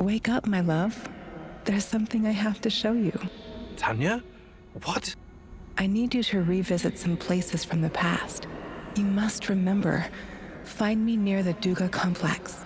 Wake up, my love. There's something I have to show you. Tanya? What? I need you to revisit some places from the past. You must remember. Find me near the Duga complex.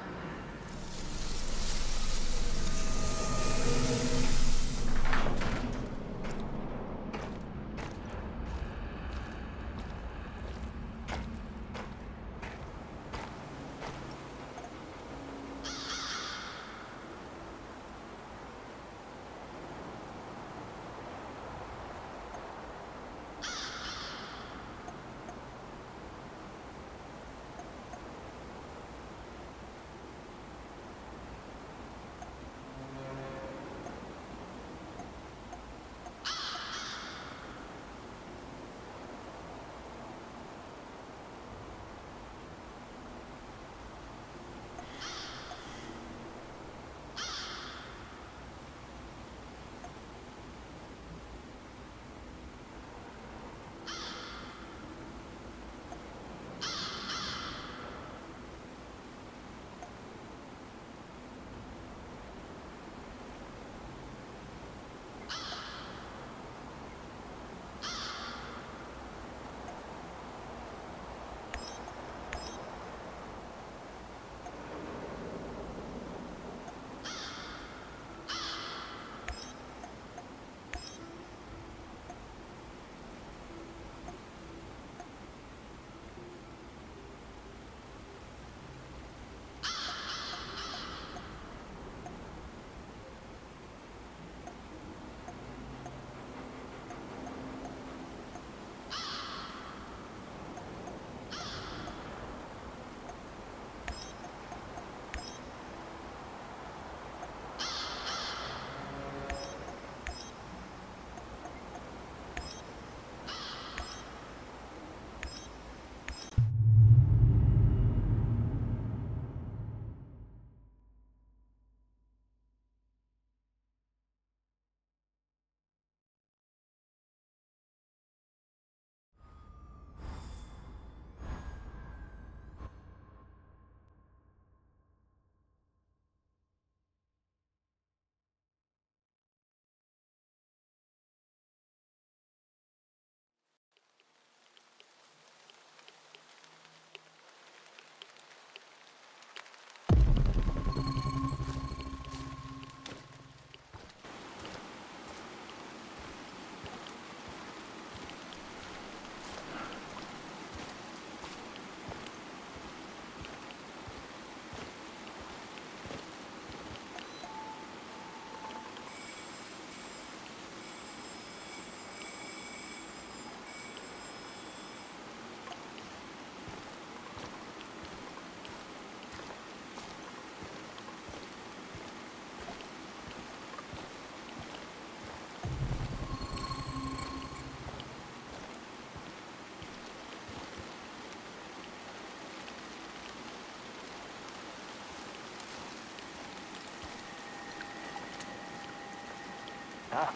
Huh?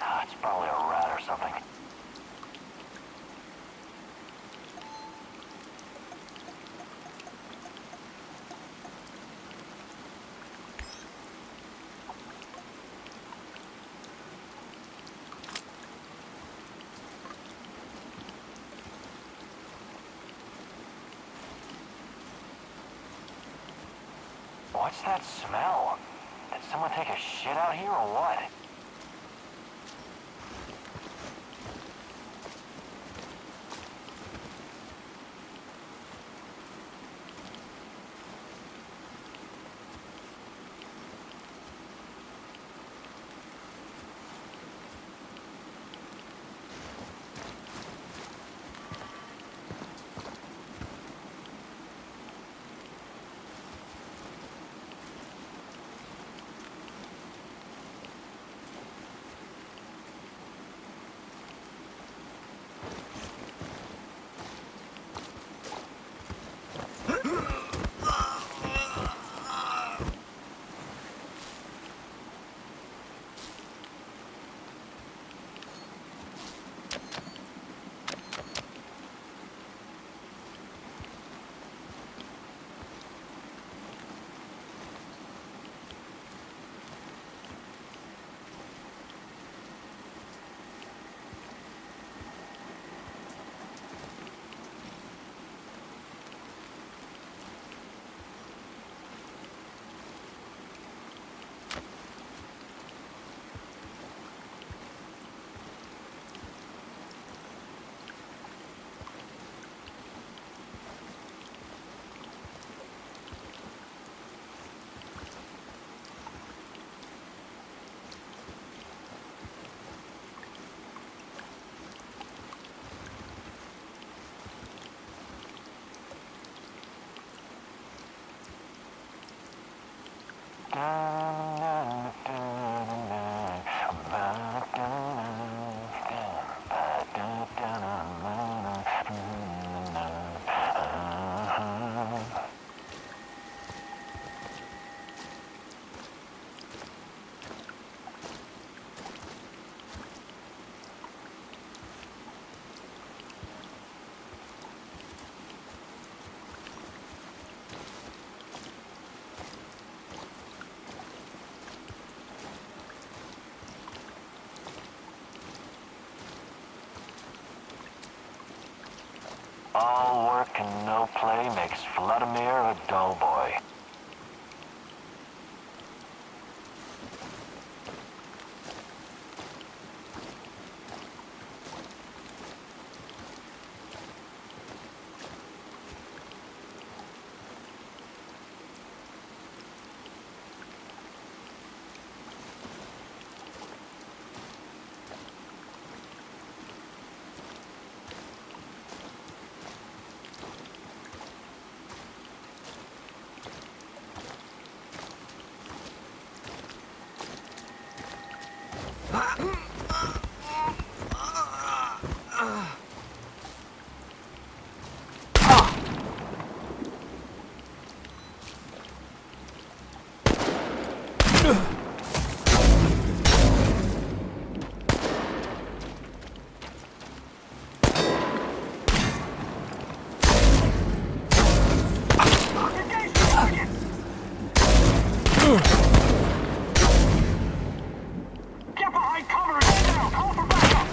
Ah, it's probably a rat or something. What's that smell? Did someone take a shit out here or what? All work and no play makes Vladimir a dull boy. Get behind cover and get down! Call for backup!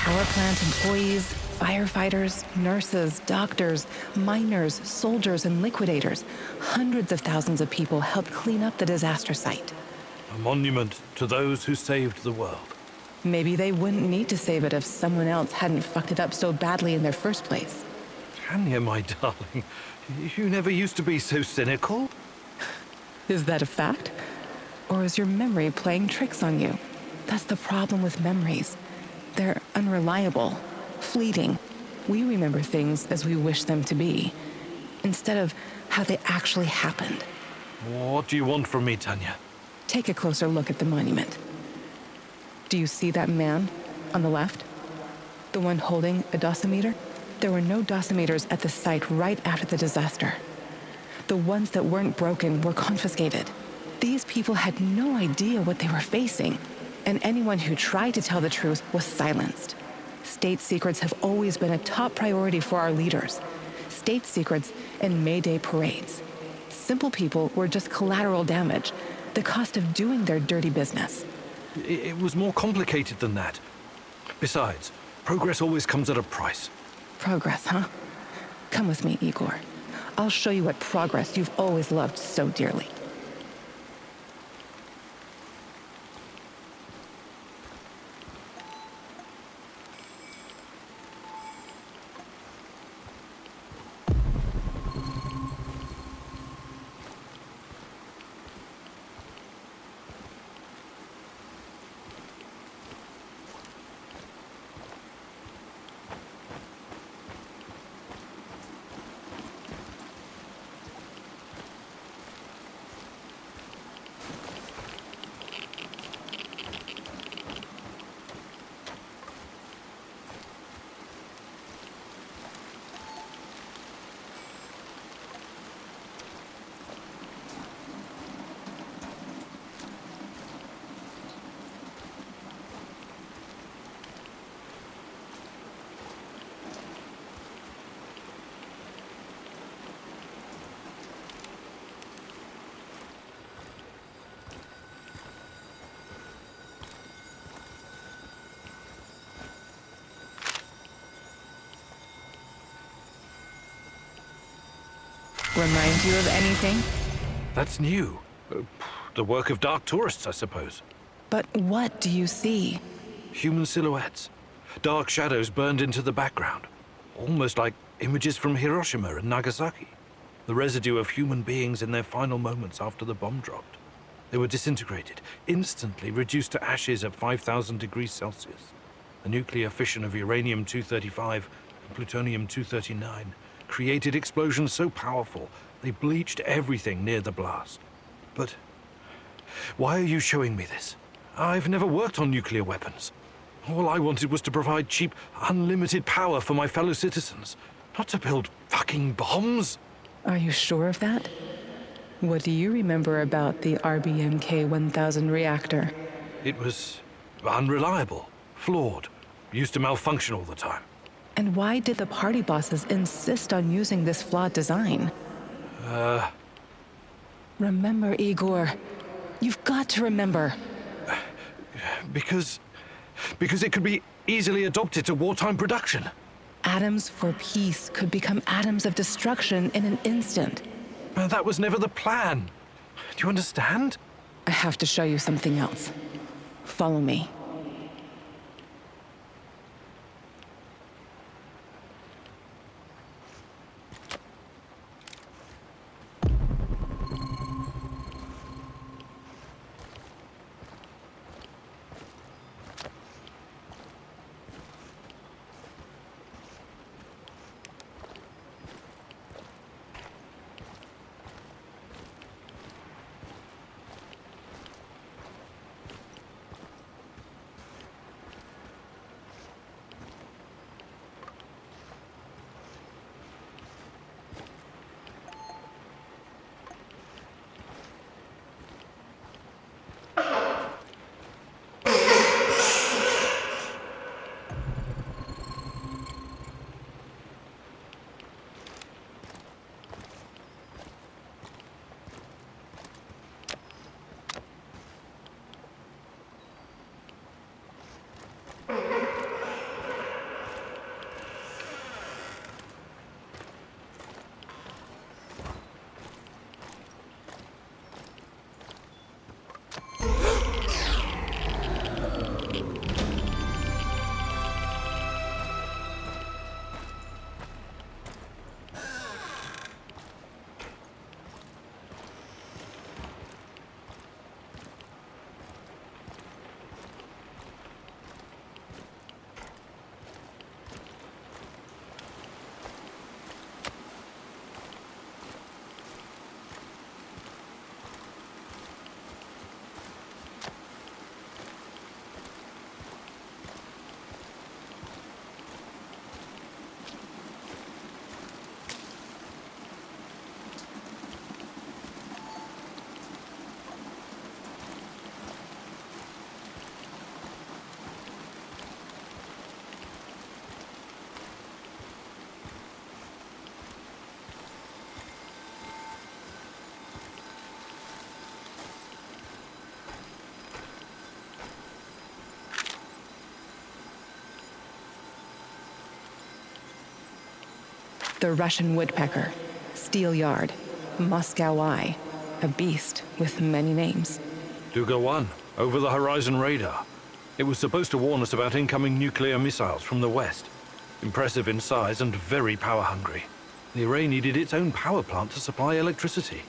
Power plant employees, firefighters, nurses, doctors, miners, soldiers, and liquidators. Hundreds of thousands of people helped clean up the disaster site. A monument to those who saved the world. Maybe they wouldn't need to save it if someone else hadn't fucked it up so badly in their first place. Tanya, my darling, you never used to be so cynical. Is that a fact? Or is your memory playing tricks on you? That's the problem with memories. They're unreliable, fleeting. We remember things as we wish them to be, instead of how they actually happened. What do you want from me, Tanya? Take a closer look at the monument. Do you see that man on the left? The one holding a dosimeter? There were no dosimeters at the site right after the disaster. The ones that weren't broken were confiscated. These people had no idea what they were facing, and anyone who tried to tell the truth was silenced. State secrets have always been a top priority for our leaders. State secrets and May Day parades. Simple people were just collateral damage, the cost of doing their dirty business. It was more complicated than that. Besides, progress always comes at a price. Progress, huh? Come with me, Igor. I'll show you what progress you've always loved so dearly. Remind you of anything? That's new. The work of dark tourists, I suppose. But what do you see? Human silhouettes. Dark shadows burned into the background. Almost like images from Hiroshima and Nagasaki. The residue of human beings in their final moments after the bomb dropped. They were disintegrated, instantly reduced to ashes at 5,000 degrees Celsius. The nuclear fission of uranium-235 and plutonium-239 created explosions so powerful they bleached everything near the blast. But why are you showing me this? I've never worked on nuclear weapons. All I wanted was to provide cheap, unlimited power for my fellow citizens, not to build fucking bombs. Are you sure of that? What do you remember about the RBMK-1000 reactor? It was unreliable, flawed, used to malfunction all the time. And why did the party bosses insist on using this flawed design? Remember, Igor. You've got to remember. Because it could be easily adopted to wartime production. Atoms for peace could become atoms of destruction in an instant. That was never the plan. Do you understand? I have to show you something else. Follow me. The Russian woodpecker, steelyard, Moscow eye, a beast with many names. Duga 1, over the horizon radar. It was supposed to warn us about incoming nuclear missiles from the west. Impressive in size and very power-hungry. The array needed its own power plant to supply electricity.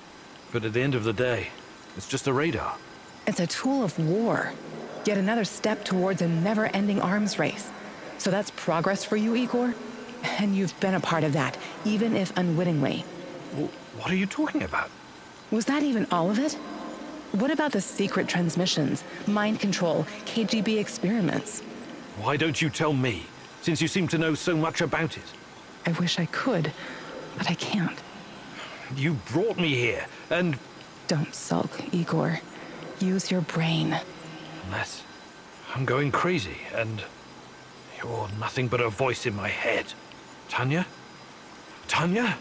But at the end of the day, it's just a radar. It's a tool of war. Yet another step towards a never-ending arms race. So that's progress for you, Igor? And you've been a part of that, even if unwittingly. What are you talking about? Was that even all of it? What about the secret transmissions, mind control, KGB experiments? Why don't you tell me, since you seem to know so much about it? I wish I could, but I can't. You brought me here, and... Don't sulk, Igor. Use your brain. Unless I'm going crazy, and you're nothing but a voice in my head. Tanya? Tanya?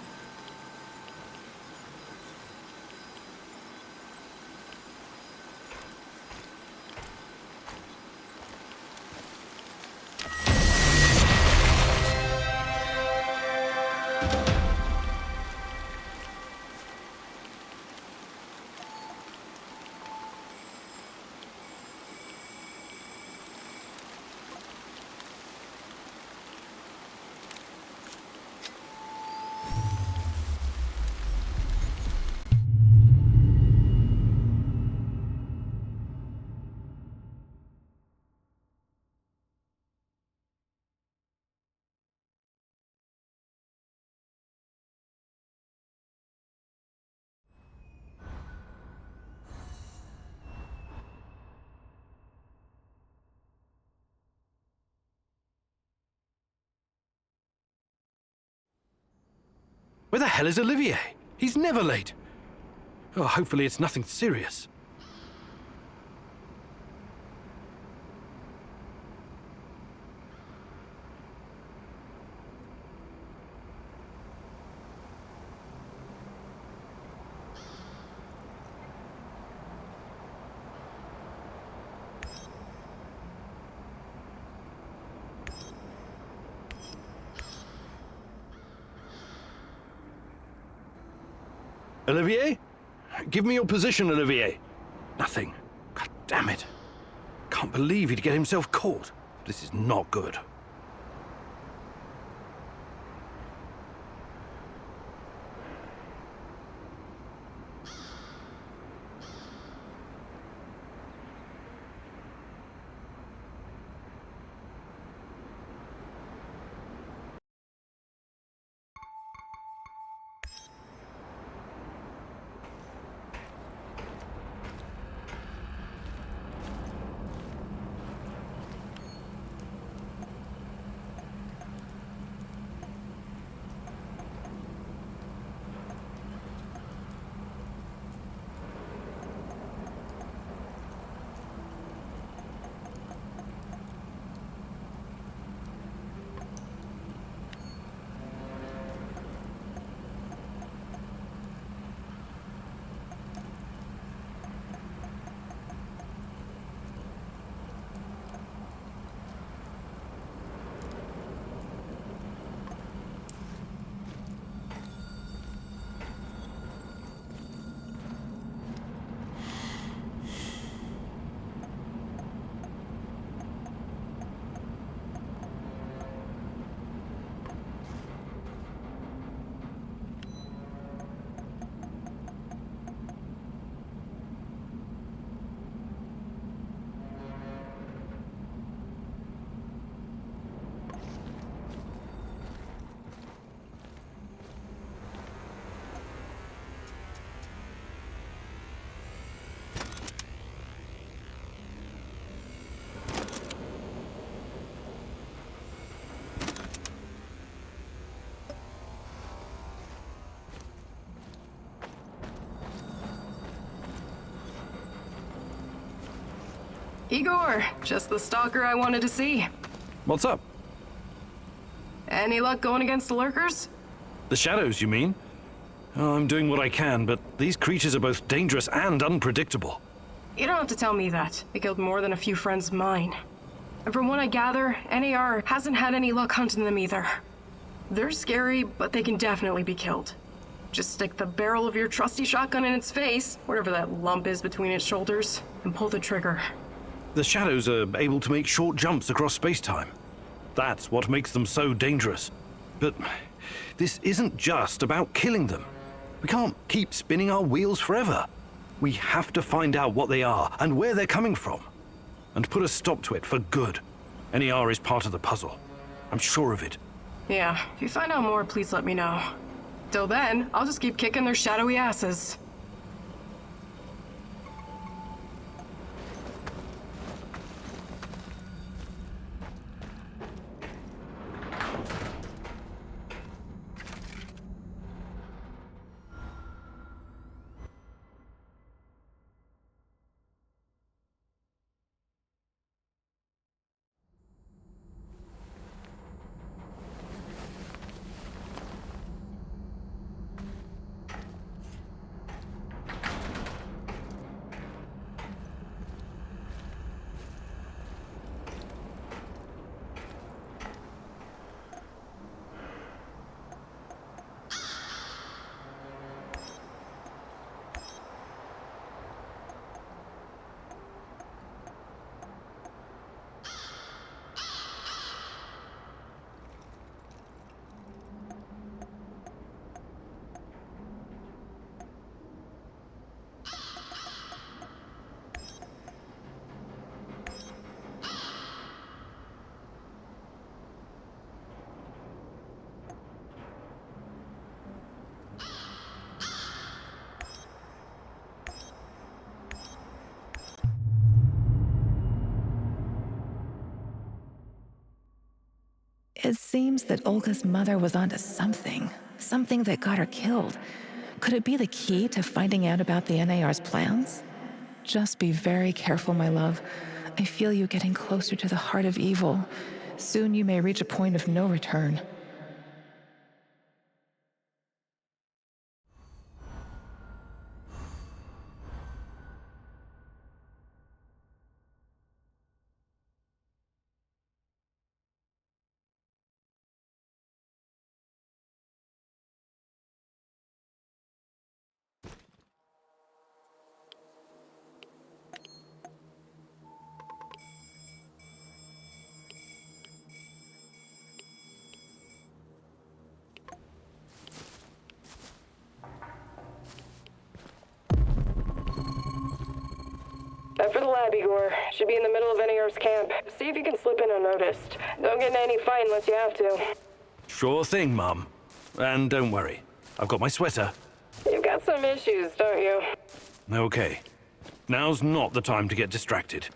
Where the hell is Olivier? He's never late. Oh, hopefully it's nothing serious. Olivier? Give me your position, Olivier. Nothing. God damn it. Can't believe he'd get himself caught. This is not good. Igor, just the stalker I wanted to see. What's up? Any luck going against the lurkers? The shadows, you mean? Oh, I'm doing what I can, but these creatures are both dangerous and unpredictable. You don't have to tell me that. They killed more than a few friends of mine. And from what I gather, NAR hasn't had any luck hunting them either. They're scary, but they can definitely be killed. Just stick the barrel of your trusty shotgun in its face, whatever that lump is between its shoulders, and pull the trigger. The shadows are able to make short jumps across space-time. That's what makes them so dangerous. But this isn't just about killing them. We can't keep spinning our wheels forever. We have to find out what they are and where they're coming from, and put a stop to it for good. NER is part of the puzzle. I'm sure of it. Yeah, if you find out more, please let me know. Till then, I'll just keep kicking their shadowy asses. It seems that Olga's mother was onto something. Something that got her killed. Could it be the key to finding out about the NAR's plans? Just be very careful, my love. I feel you getting closer to the heart of evil. Soon you may reach a point of no return. Head for the lab, Igor. Should be in the middle of NAR's camp. See if you can slip in unnoticed. Don't get in any fight unless you have to. Sure thing, Mum. And don't worry, I've got my sweater. You've got some issues, don't you? Okay. Now's not the time to get distracted.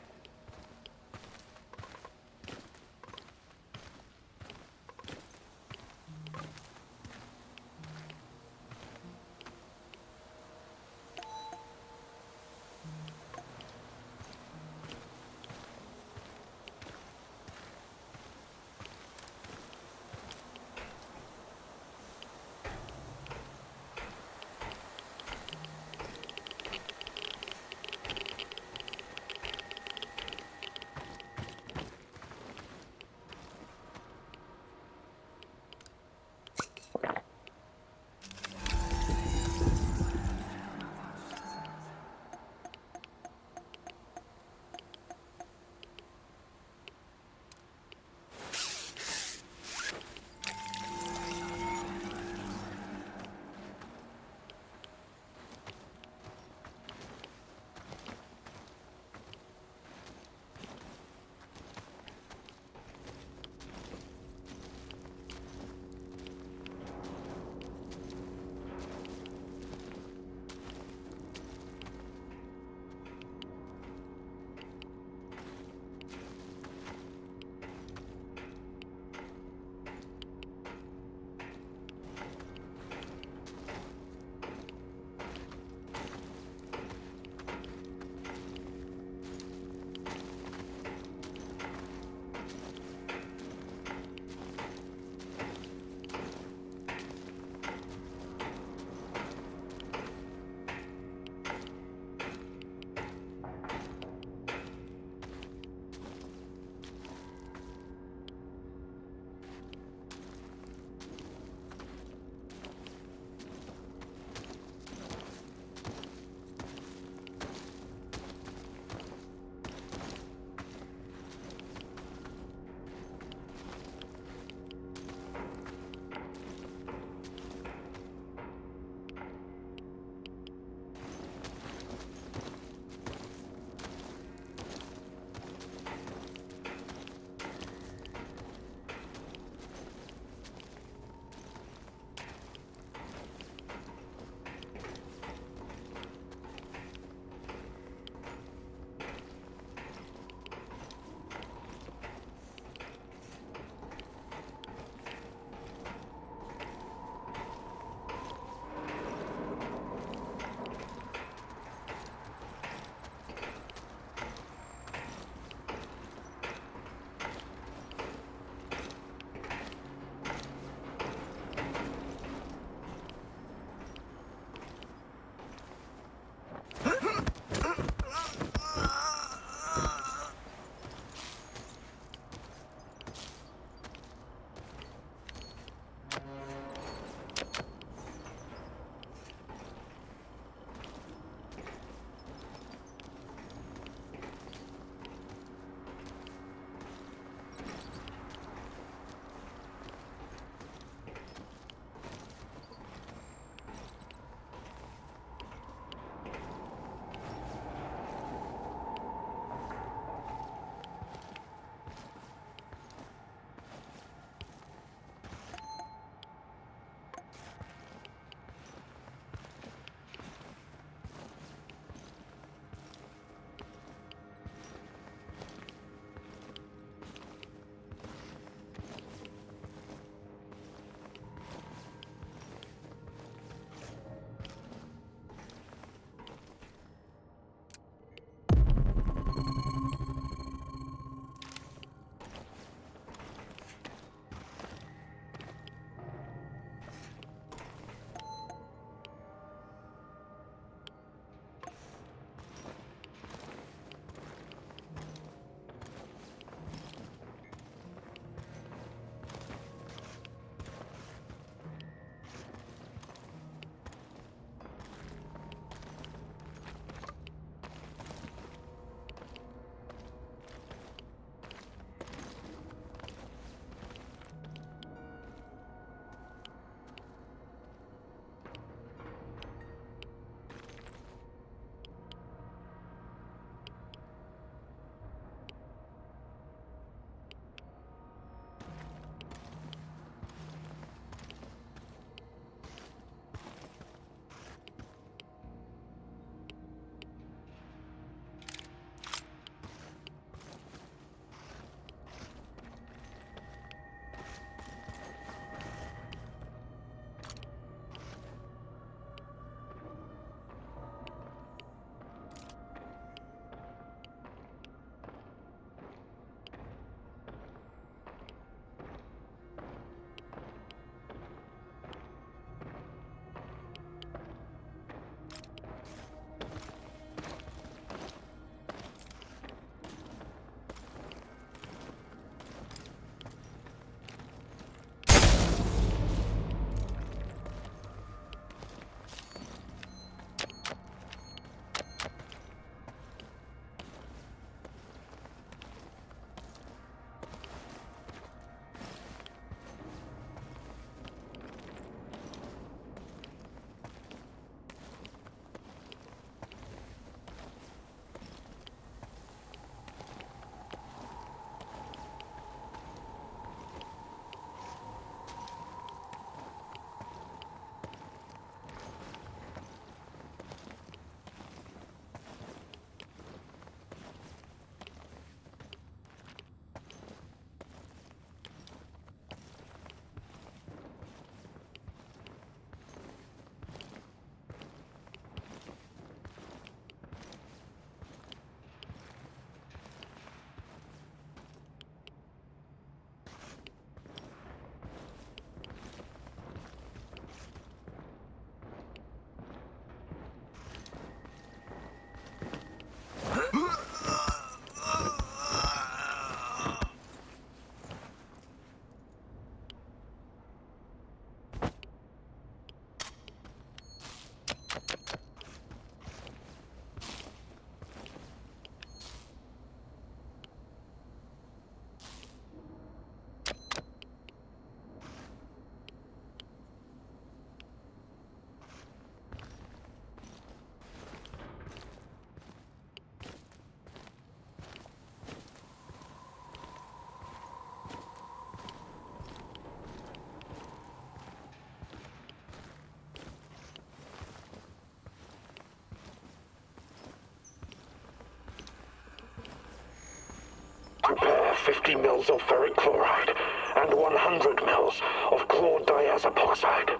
50 mils of ferric chloride and 100 mils of chlordiazepoxide.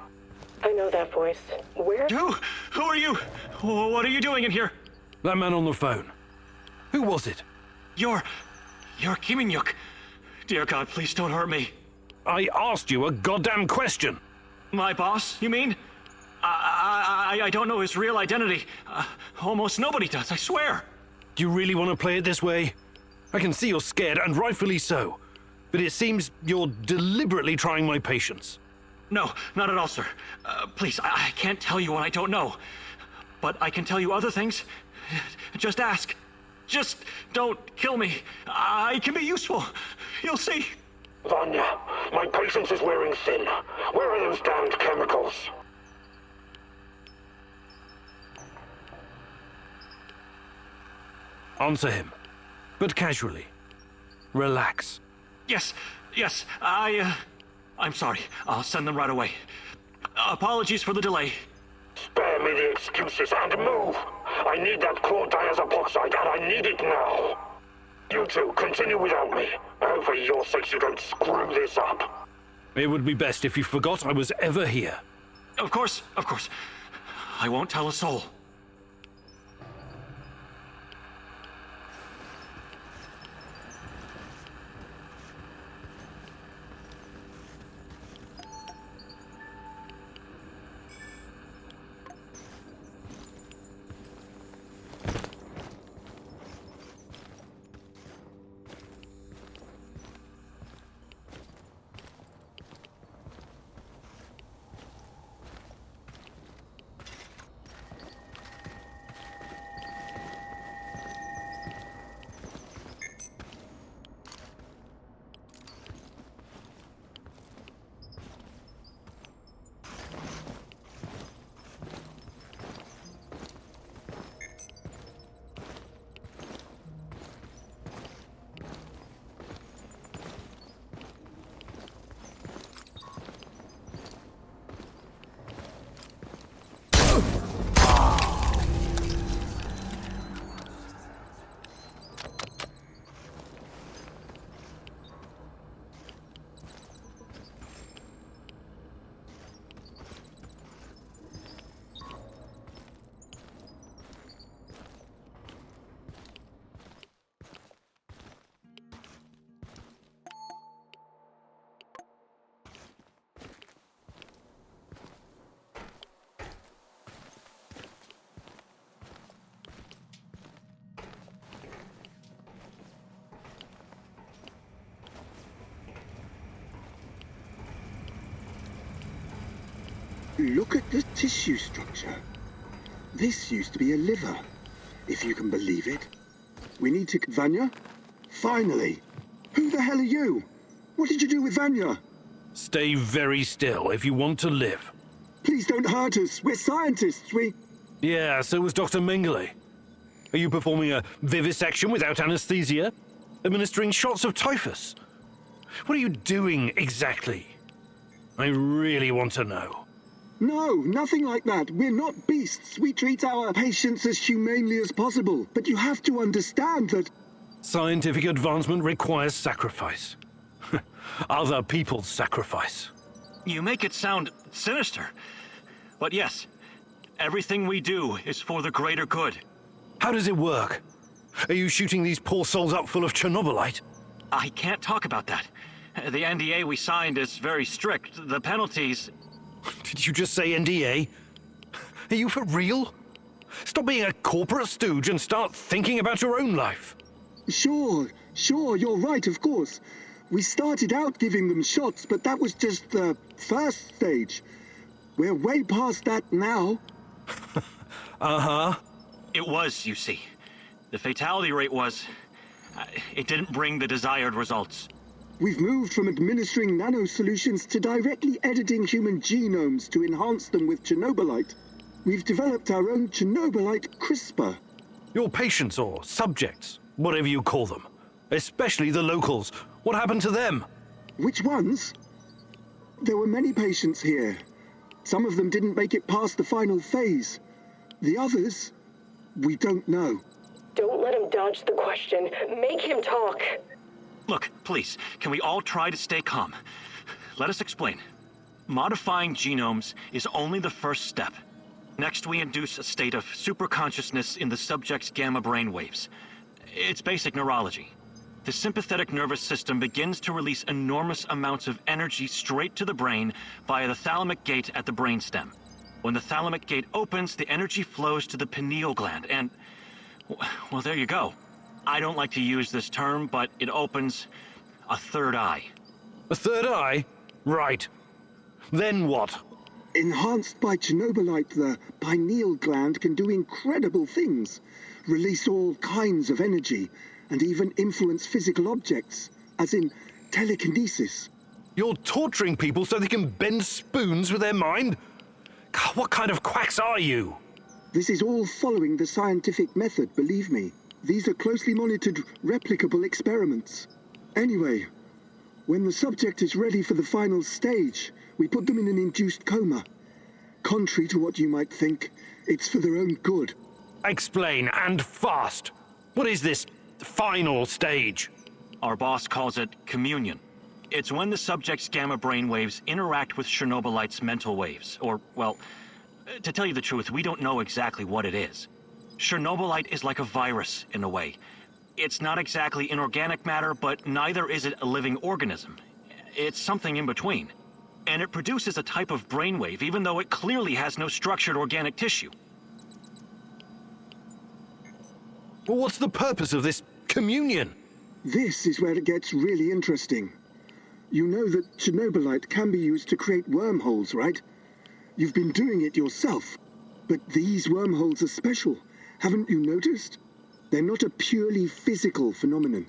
I know that voice. Where? Who are you? What are you doing in here? That man on the phone. Who was it? You're Kiminyuk. Dear God, please don't hurt me. I asked you a goddamn question. My boss, you mean? I don't know his real identity. Almost nobody does, I swear. Do you really want to play it this way? I can see you're scared, and rightfully so. But it seems you're deliberately trying my patience. No, not at all, sir. Please, I can't tell you what I don't know. But I can tell you other things. Just ask. Just don't kill me. I can be useful. You'll see. Vanya, my patience is wearing thin. Where are those damned chemicals? Answer him, but casually. Relax. Yes, I'm sorry. I'll send them right away. Apologies for the delay. Spare me the excuses and move! I need that chlordiazepoxide and I need it now! You two, continue without me. I hope for your sakes you don't screw this up. It would be best if you forgot I was ever here. Of course. I won't tell a soul. Look at the tissue structure. This used to be a liver, if you can believe it. We need to... Vanya? Finally! Who the hell are you? What did you do with Vanya? Stay very still if you want to live. Please don't hurt us. We're scientists. Yeah, so was Dr. Mengele. Are you performing a vivisection without anesthesia? Administering shots of typhus? What are you doing exactly? I really want to know. No, nothing like that. We're not beasts. We treat our patients as humanely as possible. But you have to understand that... Scientific advancement requires sacrifice. Other people's sacrifice. You make it sound sinister. But yes, everything we do is for the greater good. How does it work? Are you shooting these poor souls up full of Chernobylite? I can't talk about that. The NDA we signed is very strict. The penalties... Did you just say NDA? Are you for real? Stop being a corporate stooge and start thinking about your own life. Sure, you're right, of course. We started out giving them shots, but that was just the first stage. We're way past that now. Uh-huh. It was, you see. The fatality rate was... it didn't bring the desired results. We've moved from administering nanosolutions to directly editing human genomes to enhance them with Chernobylite. We've developed our own Chernobylite CRISPR. Your patients or subjects, whatever you call them, especially the locals, what happened to them? Which ones? There were many patients here. Some of them didn't make it past the final phase. The others, we don't know. Don't let him dodge the question. Make him talk. Look, please, can we all try to stay calm? Let us explain. Modifying genomes is only the first step. Next, we induce a state of superconsciousness in the subject's gamma brainwaves. It's basic neurology. The sympathetic nervous system begins to release enormous amounts of energy straight to the brain via the thalamic gate at the brainstem. When the thalamic gate opens, the energy flows to the pineal gland and... well, there you go. I don't like to use this term, but it opens a third eye. A third eye? Right. Then what? Enhanced by Chernobylite, the pineal gland can do incredible things. Release all kinds of energy, and even influence physical objects, as in telekinesis. You're torturing people so they can bend spoons with their mind? God, what kind of quacks are you? This is all following the scientific method, believe me. These are closely monitored, replicable experiments. Anyway, when the subject is ready for the final stage, we put them in an induced coma. Contrary to what you might think, it's for their own good. Explain, and fast. What is this final stage? Our boss calls it communion. It's when the subject's gamma brainwaves interact with Chernobylite's mental waves, or, well, to tell you the truth, we don't know exactly what it is. Chernobylite is like a virus, in a way. It's not exactly inorganic matter, but neither is it a living organism. It's something in between. And it produces a type of brainwave, even though it clearly has no structured organic tissue. Well, what's the purpose of this communion? This is where it gets really interesting. You know that Chernobylite can be used to create wormholes, right? You've been doing it yourself. But these wormholes are special. Haven't you noticed? They're not a purely physical phenomenon.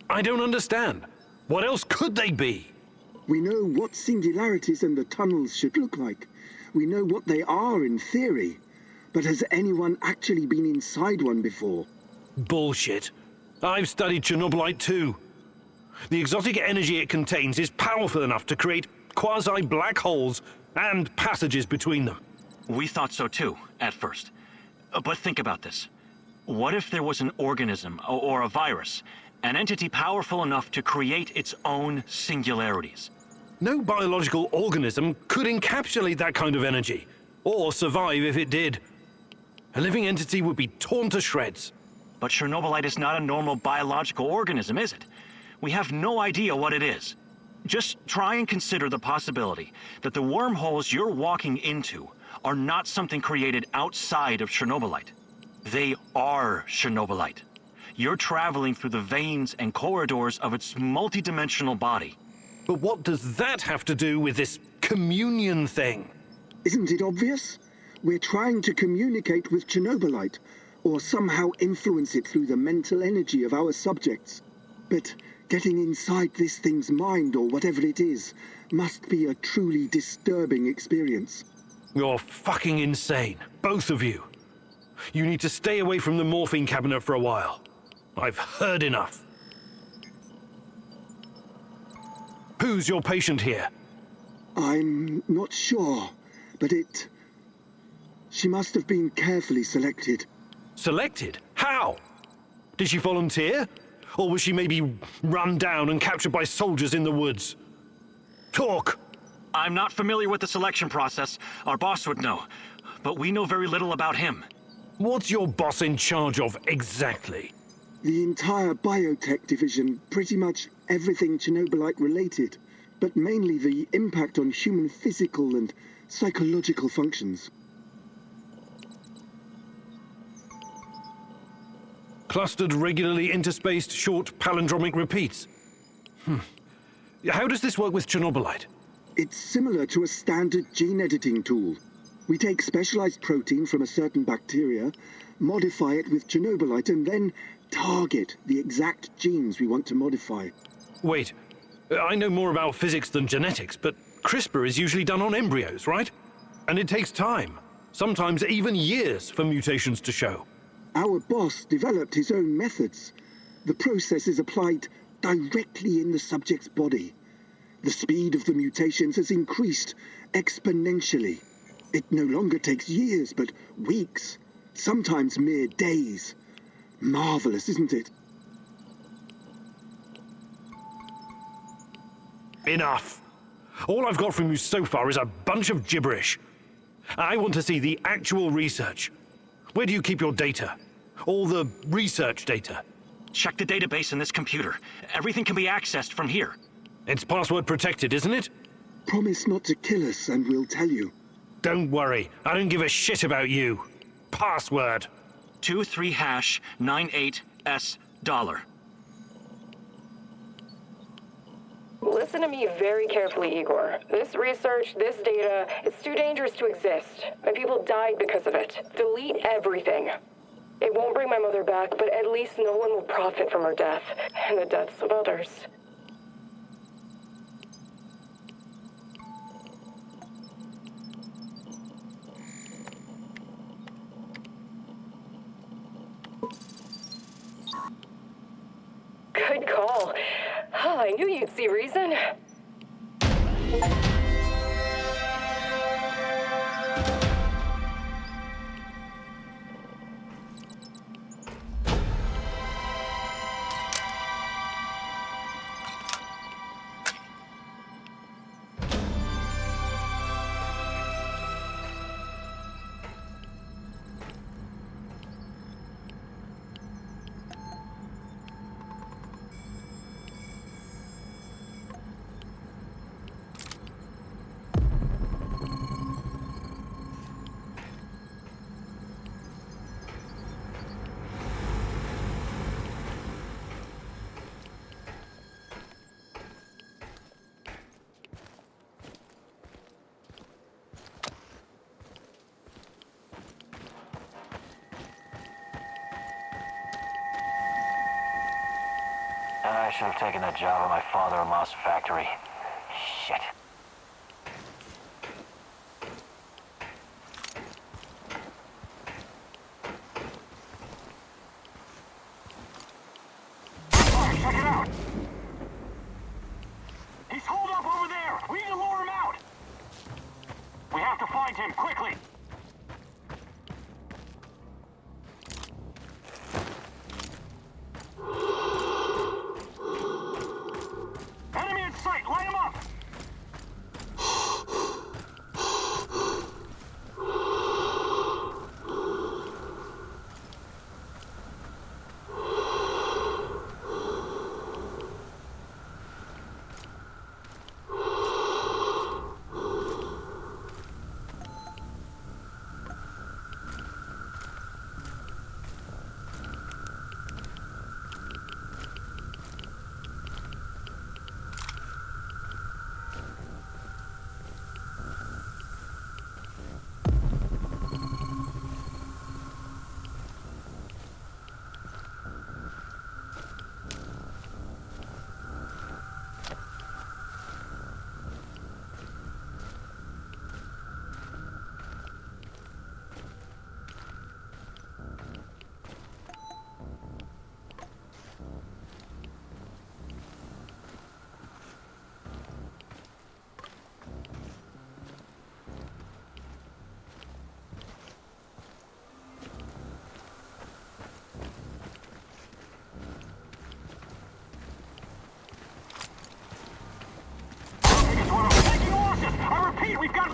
I don't understand. What else could they be? We know what singularities and the tunnels should look like. We know what they are in theory. But has anyone actually been inside one before? Bullshit. I've studied Chernobylite too. The exotic energy it contains is powerful enough to create quasi-black holes and passages between them. We thought so too, at first. But think about this. What if there was an organism, or a virus, an entity powerful enough to create its own singularities? No biological organism could encapsulate that kind of energy, or survive if it did. A living entity would be torn to shreds. But Chernobylite is not a normal biological organism, is it? We have no idea what it is. Just try and consider the possibility that the wormholes you're walking into are not something created outside of Chernobylite. They are Chernobylite. You're traveling through the veins and corridors of its multidimensional body. But what does that have to do with this communion thing? Isn't it obvious? We're trying to communicate with Chernobylite, or somehow influence it through the mental energy of our subjects. But getting inside this thing's mind, or whatever it is, must be a truly disturbing experience. You're fucking insane, both of you. You need to stay away from the morphine cabinet for a while. I've heard enough. Who's your patient here? I'm not sure, but she must have been carefully selected. Selected? How? Did she volunteer? Or was she maybe run down and captured by soldiers in the woods? Talk! I'm not familiar with the selection process. Our boss would know. But we know very little about him. What's your boss in charge of exactly? The entire biotech division, pretty much everything Chernobylite related, but mainly the impact on human physical and psychological functions. Clustered, regularly interspaced, short palindromic repeats. How does this work with Chernobylite? It's similar to a standard gene editing tool. We take specialized protein from a certain bacteria, modify it with Chernobylite, and then target the exact genes we want to modify. Wait, I know more about physics than genetics, but CRISPR is usually done on embryos, right? And it takes time, sometimes even years, for mutations to show. Our boss developed his own methods. The process is applied directly in the subject's body. The speed of the mutations has increased exponentially. It no longer takes years, but weeks, sometimes mere days. Marvelous, isn't it? Enough. All I've got from you so far is a bunch of gibberish. I want to see the actual research. Where do you keep your data? All the research data? Check the database in this computer. Everything can be accessed from here. It's password protected, isn't it? Promise not to kill us and we'll tell you. Don't worry. I don't give a shit about you. Password. 23#98S $. Listen to me very carefully, Igor. This research, this data, it's too dangerous to exist. My people died because of it. Delete everything. It won't bring my mother back, but at least no one will profit from her death, and the deaths of others. Good call. I knew you'd see reason. I should have taken that job at my father-in-law's factory. Shit. Check it out! He's holed up over there! We need to lure him out! We have to find him, quickly! Enemy in sight! Light him up! I repeat, we've got...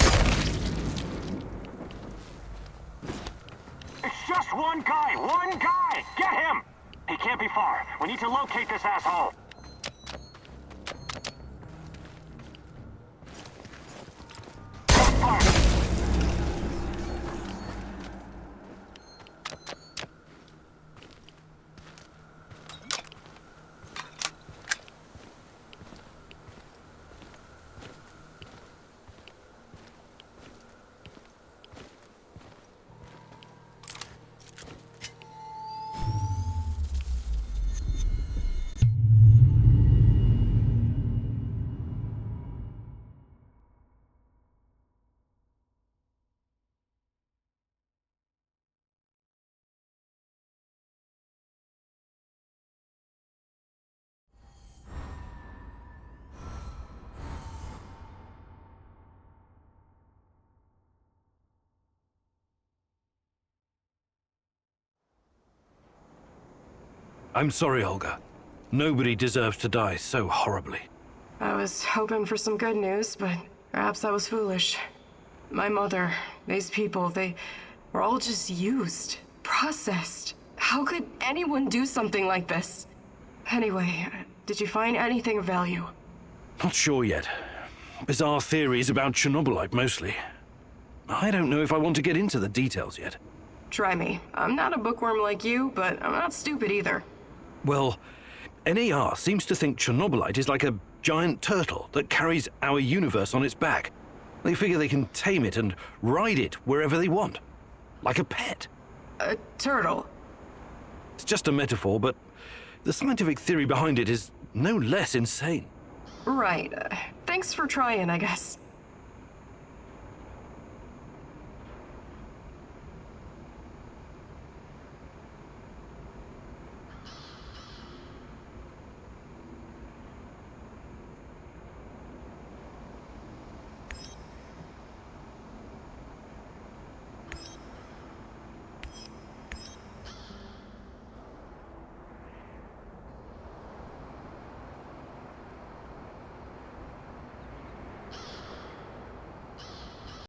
It's just one guy! One guy! Get him! He can't be far. We need to locate this asshole. Fire! I'm sorry, Olga. Nobody deserves to die so horribly. I was hoping for some good news, but perhaps I was foolish. My mother, these people, they were all just used, processed. How could anyone do something like this? Anyway, did you find anything of value? Not sure yet. Bizarre theories about Chernobylite, mostly. I don't know if I want to get into the details yet. Try me. I'm not a bookworm like you, but I'm not stupid either. Well, NAR seems to think Chernobylite is like a giant turtle that carries our universe on its back. They figure they can tame it and ride it wherever they want. Like a pet. A turtle? It's just a metaphor, but the scientific theory behind it is no less insane. Right. Thanks for trying, I guess.